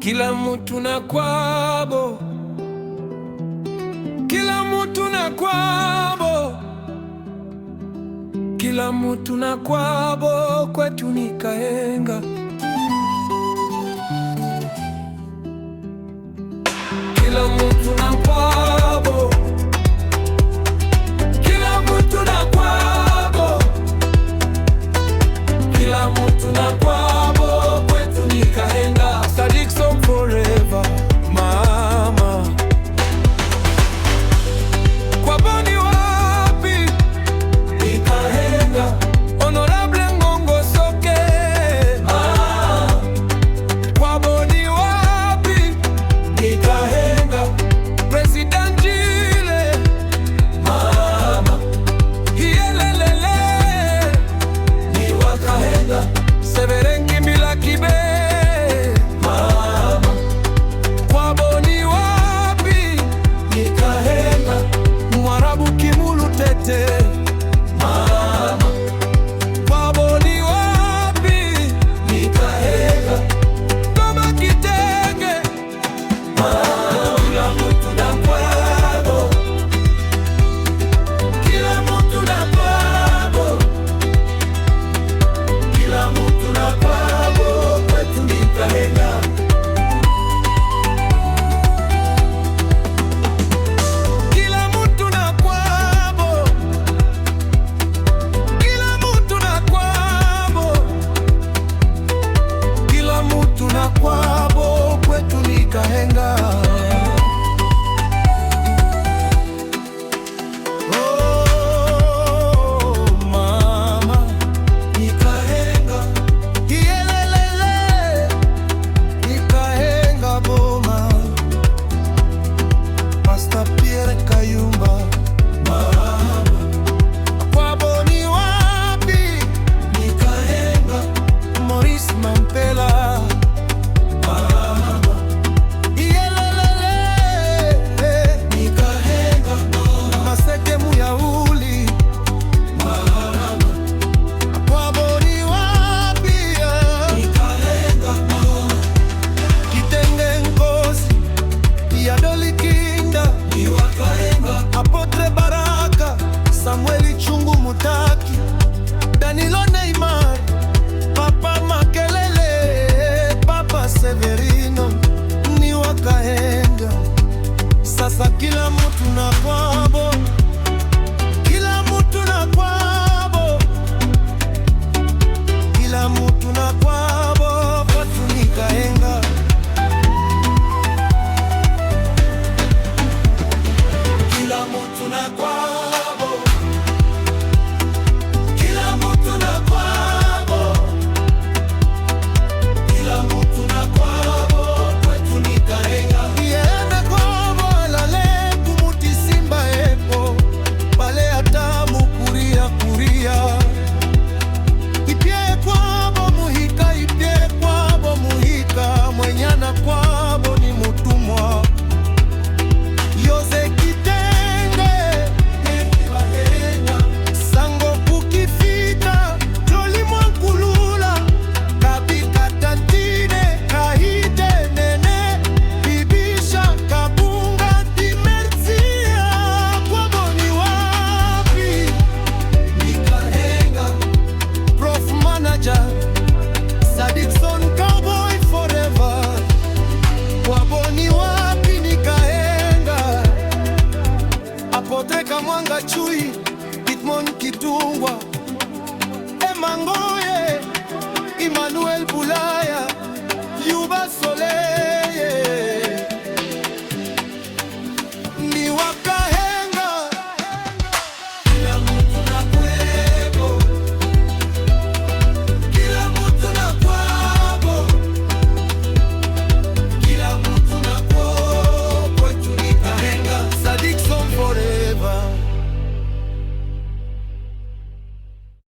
Kila mtu na kwabo, kila mtu na kwabo, kila mtu na kwabo, kwetu ni Kahenga. Kila mtu na kwabo, kila mtu na kwabo, kila mtu na kwabo, kwetu ni Kahenga. Sadikson forever, mama. Kwabo ni wapi? Ni Kahenga. Honorable Ngongo Soke, kwabo ni wapi? Ni Kahenga. President Jile, mama. Hiyelelele, ni wa Kahenga. Severengi Mbila Kibe, mama. Kwabo ni wapi? Ni Kahenga. Goma Kitenge, mama. Kila mtu na kwabo, kila mtu na kwabo, kila mtu na kwabo, kwetu ni Kahenga. Kwabo kwetu ni Kahenga. Oh, mama, ni Kahenga. Hiyelelele, ni Kahenga boma. Pastor Pierre Kayumba, mama. Kwabo ni wapi? Ni Kahenga. Maurice Mampela, Danilo Neymar, Papa Makelele, Papa Severino, ni wa Kahenga. Sasa kila mtu na kwabo, kila mtu na kwabo, kila mtu na kwabo, kwetu ni Kahenga. Kila mtu na kwabo, kila mtu na kwabo, kila mtu na kwabo, kwetu ni Kahenga. Yende kwabo alale kumuti simba epo, bale atamu kuria kuria. Ipye kwabo muhika, ipye kwabo muhika, mwenyana kwabo ni mutumwa. Yoze Kitenge, sango kukifika, joli mwankulula, kabika tantine, kahide nene, bibisha kabunga dimertia. Kwabo ni wapi? Ni Kahenga. Prof manager Sadikson cowboy forever. Kwabo ni wapi? Ni Kahenga. Apotre Kamwanga Chui, Hitmon Kitungwa, Emango